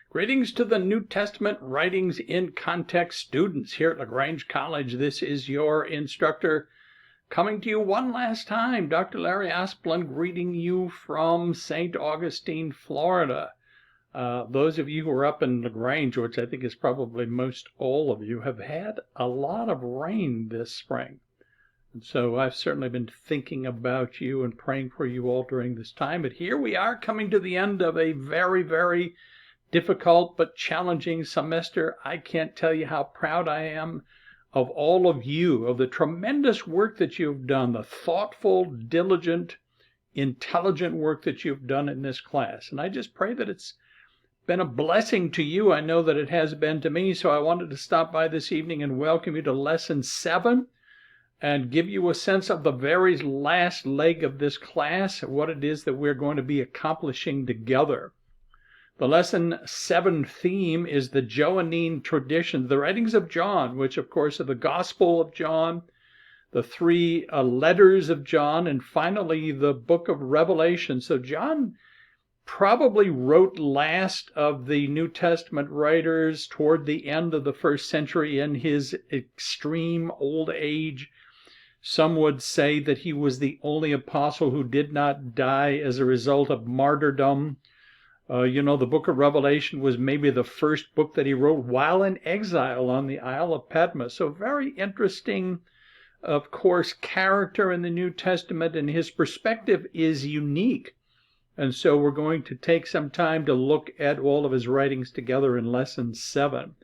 Greetings to the New Testament Writings in Context students here at Lagrange College. This is your instructor coming to you one last time. Dr. Larry Asplund greeting you from St. Augustine, Florida. Those of you who are up in Lagrange, which I think is probably most all of you, have had a lot of rain this spring. And so I've certainly been thinking about you and praying for you all during this time. But here we are coming to the end of a very, very difficult but challenging semester. I can't tell you how proud I am of all of you, of the tremendous work that you've done, the thoughtful, diligent, intelligent work that you've done in this class. And I just pray that it's been a blessing to you. I know that it has been to me, so I wanted to stop by this evening and welcome you to Lesson 7 and give you a sense of the very last leg of this class, what it is that we're going to be accomplishing together. The Lesson 7 theme is the Johannine traditions, the writings of John, which of course are the Gospel of John, the three letters of John, and finally the book of Revelation. So John probably wrote last of the New Testament writers toward the end of the first century in his extreme old age. Some would say that he was the only apostle who did not die as a result of martyrdom. The book of Revelation was maybe the first book that he wrote while in exile on the Isle of Patmos. So very interesting, of course, character in the New Testament, and his perspective is unique. And so we're going to take some time to look at all of his writings together in Lesson 7.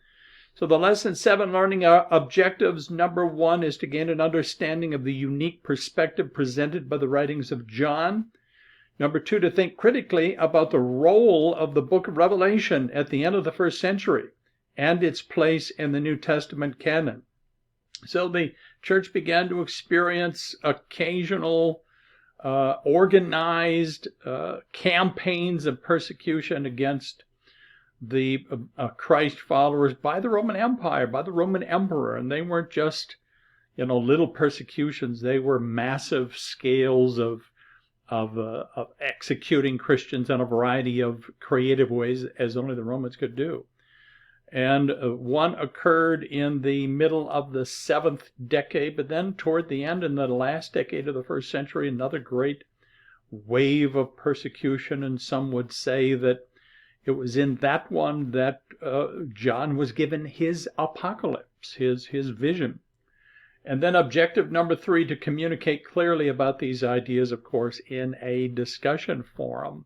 So the Lesson 7 learning objectives, number 1 is to gain an understanding of the unique perspective presented by the writings of John. Number 2, to think critically about the role of the book of Revelation at the end of the first century and its place in the New Testament canon. So the church began to experience occasional organized campaigns of persecution against the Christ followers by the Roman Empire, by the Roman emperor. And they weren't just, little persecutions. They were massive scales of executing Christians in a variety of creative ways, as only the Romans could do. And one occurred in the middle of the 7th decade, but then toward the end, in the last decade of the first century, another great wave of persecution. And some would say that it was in that one that John was given his apocalypse, his vision. And then objective number 3, to communicate clearly about these ideas, of course, in a discussion forum.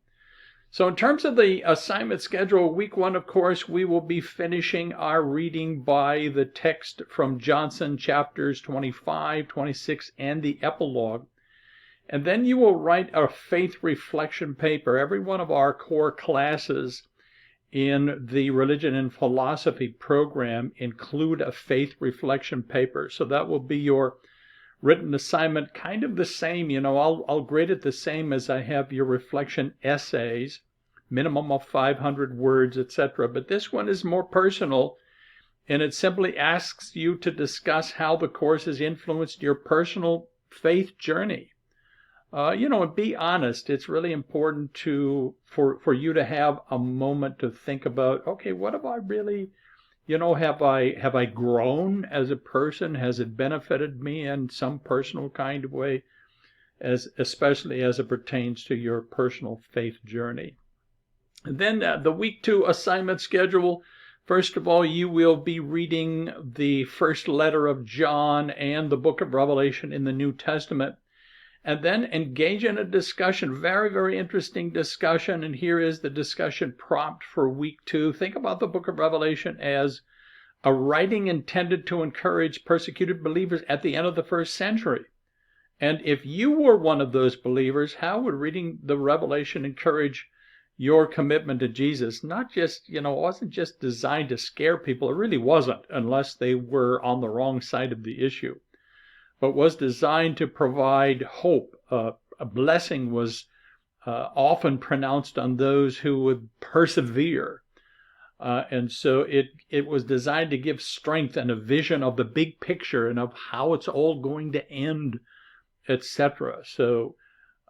So in terms of the assignment schedule, week 1, of course, we will be finishing our reading by the text from Johnson, chapters 25, 26, and the epilogue. And then you will write a faith reflection paper. Every one of our core classes in the religion and philosophy program include a faith reflection paper. So that will be your written assignment, kind of the same. I'll grade it the same as I have your reflection essays, minimum of 500 words, etc. But this one is more personal, and it simply asks you to discuss how the course has influenced your personal faith journey. And be honest. It's really important for you to have a moment to think about, okay, what have I really, have I grown as a person? Has it benefited me in some personal kind of way, especially as it pertains to your personal faith journey? And then the week 2 assignment schedule. First of all, you will be reading the first letter of John and the book of Revelation in the New Testament. And then engage in a discussion, very, very interesting discussion. And here is the discussion prompt for week 2. Think about the book of Revelation as a writing intended to encourage persecuted believers at the end of the first century. And if you were one of those believers, how would reading the Revelation encourage your commitment to Jesus? Not just, it wasn't just designed to scare people. It really wasn't, unless they were on the wrong side of the issue, but was designed to provide hope. A blessing was often pronounced on those who would persevere. And so it was designed to give strength and a vision of the big picture and of how it's all going to end, etc. So,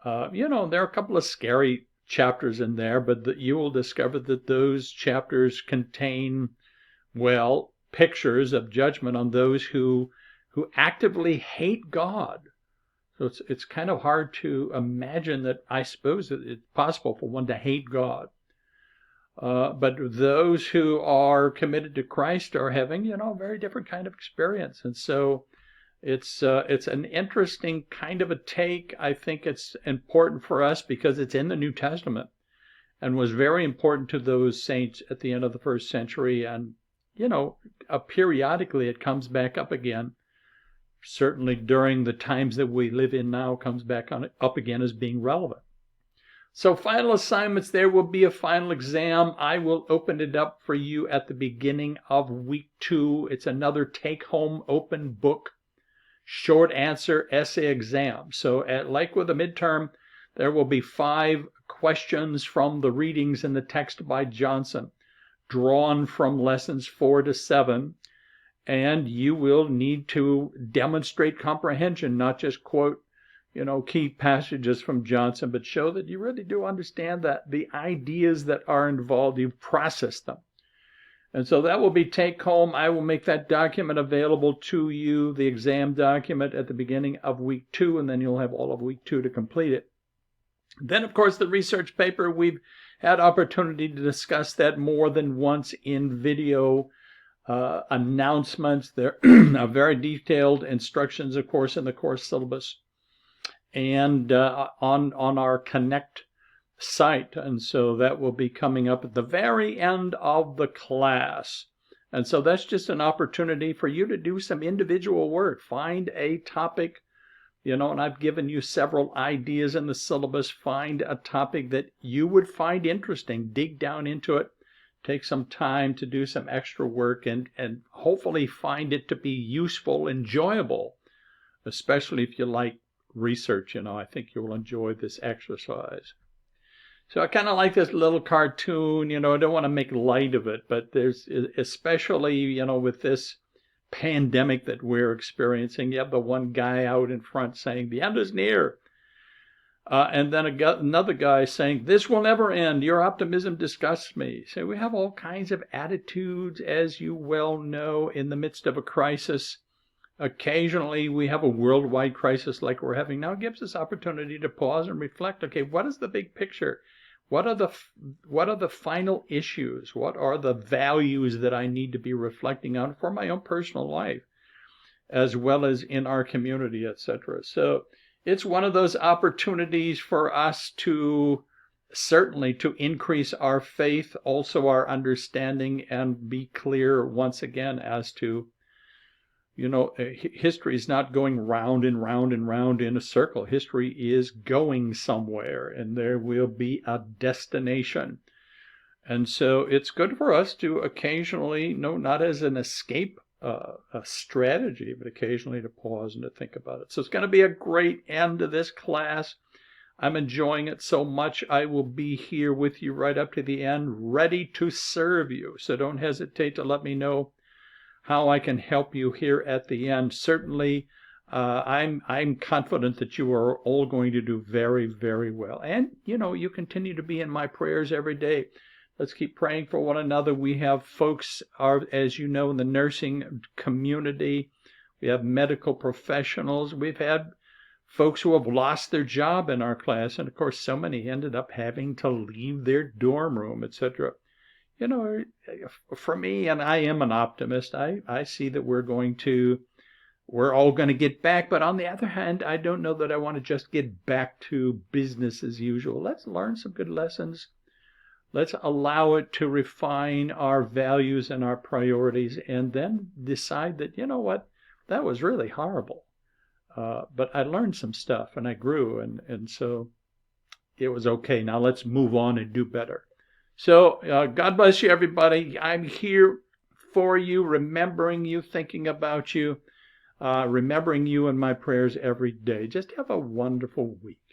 there are a couple of scary chapters in there, but that you will discover that those chapters contain, well, pictures of judgment on those who actively hate God. So it's kind of hard to imagine that. I suppose that it's possible for one to hate God. But those who are committed to Christ are having, a very different kind of experience. And so it's an interesting kind of a take. I think it's important for us because it's in the New Testament and was very important to those saints at the end of the first century. And, periodically it comes back up again. Certainly during the times that we live in now, comes back up again as being relevant. So final assignments, there will be a final exam. I will open it up for you at the beginning of week 2. It's another take-home open book short answer essay exam. So like with a midterm, there will be 5 questions from the readings in the text by Johnson, drawn from lessons 4 to 7. And you will need to demonstrate comprehension, not just quote, key passages from Johnson, but show that you really do understand that the ideas that are involved, you've processed them. And so that will be take home. I will make that document available to you, the exam document, at the beginning of week 2, and then you'll have all of week 2 to complete it. Then, of course, the research paper, we've had opportunity to discuss that more than once in video announcements. There are very detailed instructions, of course, in the course syllabus and on our Connect site. And so that will be coming up at the very end of the class. And so that's just an opportunity for you to do some individual work. Find a topic, and I've given you several ideas in the syllabus. Find a topic that you would find interesting. Dig down into it. Take some time to do some extra work and hopefully find it to be useful, enjoyable, especially if you like research. I think you will enjoy this exercise. So I kind of like this little cartoon. I don't want to make light of it, but there's, especially, with this pandemic that we're experiencing, you have the one guy out in front saying, the end is near. And then another guy saying, this will never end. Your optimism disgusts me. So we have all kinds of attitudes, as you well know, in the midst of a crisis. Occasionally, we have a worldwide crisis like we're having now. It gives us opportunity to pause and reflect. Okay, what is the big picture? What are the final issues? What are the values that I need to be reflecting on for my own personal life, as well as in our community, etc.? So it's one of those opportunities for us to certainly to increase our faith, also our understanding, and be clear once again as to, history is not going round and round and round in a circle. History is going somewhere, and there will be a destination. And so it's good for us to occasionally, not as an escape a strategy, but occasionally to pause and to think about it. So it's going to be a great end to this class. I'm enjoying it so much. I will be here with you right up to the end, ready to serve you. So don't hesitate to let me know how I can help you here at the end. Certainly, I'm confident that you are all going to do very, very well. And, you continue to be in my prayers every day. Let's keep praying for one another. We have folks, as you know, in the nursing community. We have medical professionals. We've had folks who have lost their job in our class. And, of course, so many ended up having to leave their dorm room, etc. For me, and I am an optimist, I see that we're all going to get back. But on the other hand, I don't know that I want to just get back to business as usual. Let's learn some good lessons. Let's allow it to refine our values and our priorities, and then decide that, that was really horrible. But I learned some stuff, and I grew, and so it was okay. Now let's move on and do better. So God bless you, everybody. I'm here for you, remembering you, thinking about you, remembering you in my prayers every day. Just have a wonderful week.